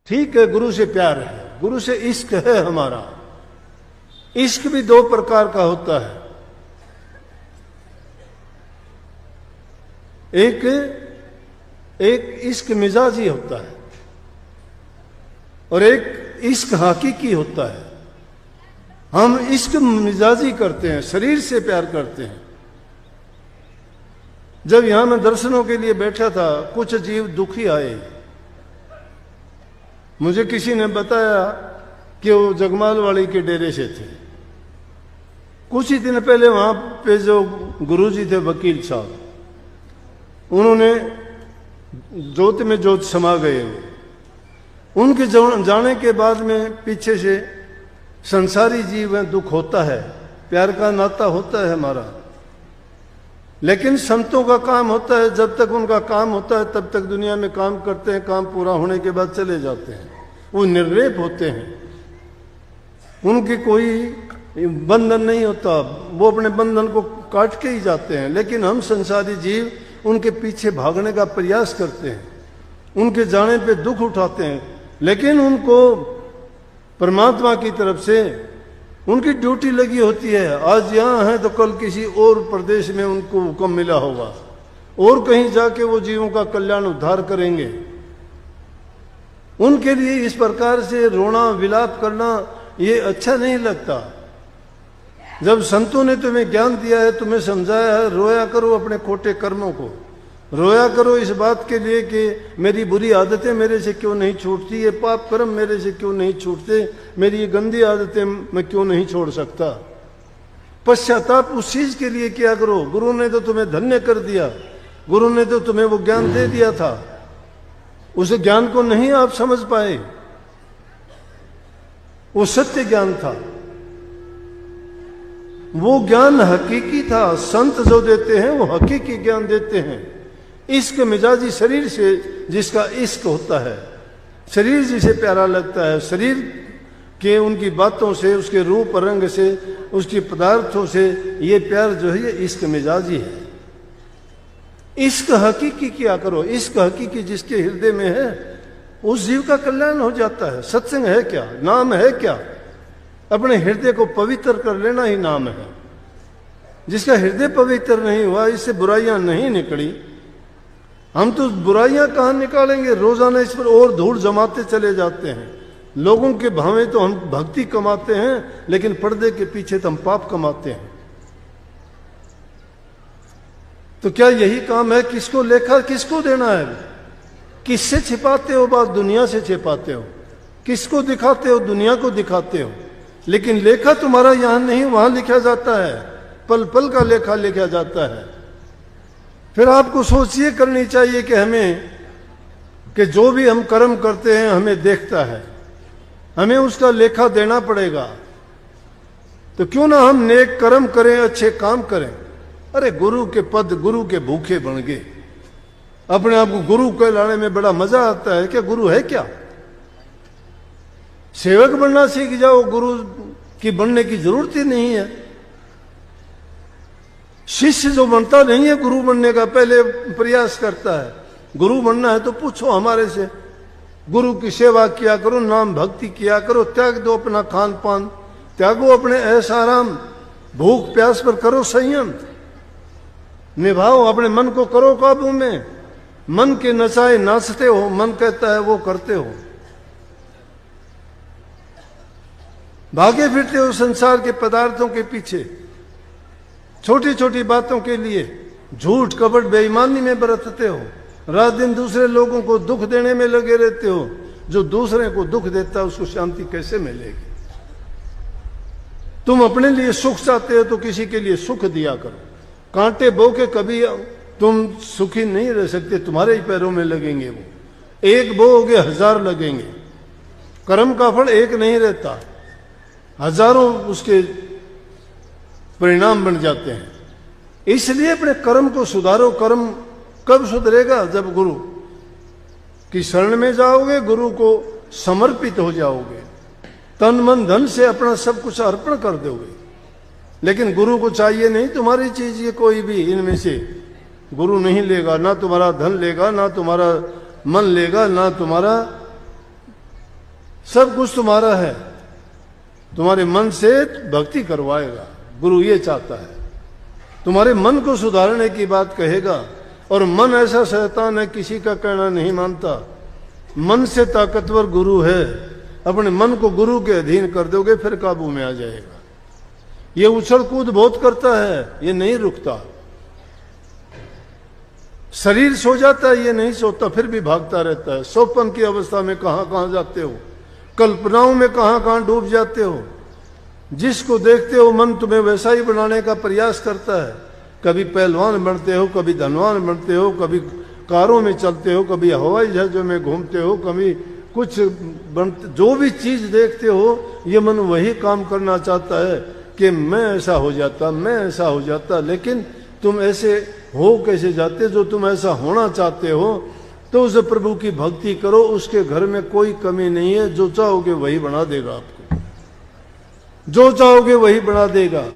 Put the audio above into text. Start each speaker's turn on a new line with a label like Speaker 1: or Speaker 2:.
Speaker 1: ठीक है, गुरु से प्यार है, गुरु से इश्क है हमारा। इश्क भी दो प्रकार का होता है, एक इश्क मिजाजी होता है और एक इश्क हकीकी होता है। हम इश्क मिजाजी करते हैं, शरीर से प्यार करते हैं। जब यहां मैं दर्शनों के लिए बैठा था, कुछ जीव दुखी आए। मुझे किसी ने बताया कि वो जगमाल वाली के डेरे से थे। कुछ ही दिन पहले वहां पे जो गुरुजी थे वकील साहब, उन्होंने ज्योत में ज्योत समा गए। उनके जाने के बाद में पीछे से संसारी जीव में दुख होता है, प्यार का नाता होता है हमारा। लेकिन संतों का काम होता है, जब तक उनका काम होता है तब तक दुनिया में काम करते हैं, काम पूरा होने के बाद चले जाते हैं। वो निर्लेप होते हैं, उनकी कोई बंधन नहीं होता, वो अपने बंधन को काट के ही जाते हैं। लेकिन हम संसारी जीव उनके पीछे भागने का प्रयास करते हैं, उनके जाने पे दुख उठाते हैं। लेकिन उनको परमात्मा की तरफ से उनकी ड्यूटी लगी होती है। आज यहाँ है तो कल किसी और प्रदेश में उनको हुक्म मिला होगा, और कहीं जाके वो जीवों का कल्याण उद्धार करेंगे। उनके लिए इस प्रकार से रोना विलाप करना ये अच्छा नहीं लगता। जब संतों ने तुम्हें ज्ञान दिया है, तुम्हें समझाया है, रोया करो अपने खोटे कर्मों को, रोया करो इस बात के लिए कि मेरी बुरी आदतें मेरे से क्यों नहीं छूटती, ये पाप कर्म मेरे से क्यों नहीं छूटते, मेरी ये गंदी आदतें मैं क्यों नहीं छोड़ सकता। पश्चाताप उस चीज के लिए किया करो। गुरु ने तो तुम्हें धन्य कर दिया, गुरु ने तो तुम्हें वो ज्ञान दे दिया था, उस ज्ञान को नहीं आप समझ पाए। वो सत्य ज्ञान था, वो ज्ञान हकीकी था। संत जो देते हैं वो हकीकी ज्ञान देते हैं। इश्क मिजाजी शरीर से जिसका इश्क होता है, शरीर जिसे प्यारा लगता है, शरीर के उनकी बातों से, उसके रूप रंग से, उसकी पदार्थों से ये प्यार जो है ये इश्क मिजाजी है। इश्क हकीकी किया करो। इश्क हकीकी जिसके हृदय में है उस जीव का कल्याण हो जाता है। सत्संग है क्या, नाम है क्या? अपने हृदय को पवित्र कर लेना ही नाम है। जिसका हृदय पवित्र नहीं हुआ, इससे बुराइयां नहीं निकली। हम तो बुराइयां कहां निकालेंगे, रोजाना इस पर और धूल जमाते चले जाते हैं। लोगों के भावे तो हम भक्ति कमाते हैं, लेकिन पर्दे के पीछे तो हम पाप कमाते हैं। तो क्या यही काम है? किसको लेखा किसको देना है? किससे छिपाते हो बात? दुनिया से छिपाते हो। किसको दिखाते हो? दुनिया को दिखाते हो। लेकिन लेखा तुम्हारा यहां नहीं, वहां लिखा जाता है, पल पल का लेखा लिखा जाता है। फिर आपको सोच ये करनी चाहिए कि हमें, कि जो भी हम कर्म करते हैं हमें देखता है, हमें उसका लेखा देना पड़ेगा। तो क्यों ना हम नेक कर्म करें, अच्छे काम करें। अरे गुरु के पद, गुरु के भूखे बन गए। अपने आप को गुरु कहलाने में बड़ा मजा आता है। क्या गुरु है क्या? सेवक बनना सीख जाओ, गुरु की बनने की जरूरत ही नहीं है। शिष्य जो बनता नहीं है गुरु बनने का, पहले प्रयास करता है। गुरु बनना है तो पूछो हमारे से। गुरु की सेवा किया करो, नाम भक्ति किया करो, त्याग दो अपना खान पान, त्यागो अपने ऐसा आराम, भूख प्यास पर करो संयम, निभाओ अपने मन को, करो काबू में। मन के नचाए नाचते हो, मन कहता है वो करते हो। भागे फिरते हो संसार के पदार्थों के पीछे, छोटी छोटी बातों के लिए झूठ कपट बेईमानी में बरतते हो। रात दिन दूसरे लोगों को दुख देने में लगे रहते हो। जो दूसरे को दुख देता है उसको शांति कैसे मिलेगी? तुम अपने लिए सुख चाहते हो तो किसी के लिए सुख दिया करो। कांटे बो के कभी तुम सुखी नहीं रह सकते, तुम्हारे ही पैरों में लगेंगे। वो एक बोओगे 1000 लगेंगे। कर्म का फल एक नहीं रहता, हजारों उसके परिणाम बन जाते हैं। इसलिए अपने कर्म को सुधारो। कर्म कब सुधरेगा? जब गुरु की शरण में जाओगे, गुरु को समर्पित हो जाओगे, तन मन धन से अपना सब कुछ अर्पण कर दोगे। लेकिन गुरु को चाहिए नहीं तुम्हारी चीज, ये कोई भी इनमें से गुरु नहीं लेगा। ना तुम्हारा धन लेगा, ना तुम्हारा मन लेगा, ना तुम्हारा सब कुछ तुम्हारा है, तुम्हारे मन से भक्ति करवाएगा। गुरु ये चाहता है, तुम्हारे मन को सुधारने की बात कहेगा। और मन ऐसा शैतान है, किसी का कहना नहीं मानता। मन से ताकतवर गुरु है। अपने मन को गुरु के अधीन कर दोगे, फिर काबू में आ जाएगा। ये उछल कूद बहुत करता है, ये नहीं रुकता। शरीर सो जाता है, ये नहीं सोता, फिर भी भागता रहता है। सोपन की अवस्था में कहां कहां जाते हो, कल्पनाओं में कहां कहां डूब जाते हो। जिसको देखते हो मन तुम्हें वैसा ही बनाने का प्रयास करता है। कभी पहलवान बनते हो, कभी धनवान बनते हो, कभी कारों में चलते हो, कभी हवाई जहाजों में घूमते हो, कभी कुछ बनते। जो भी चीज देखते हो, ये मन वही काम करना चाहता है कि मैं ऐसा हो जाता, मैं ऐसा हो जाता। लेकिन तुम ऐसे हो कैसे जाते जो तुम ऐसा होना चाहते हो? तो उस प्रभु की भक्ति करो, उसके घर में कोई कमी नहीं है। जो चाहोगे वही बना देगा आपको, जो चाहोगे वही बना देगा।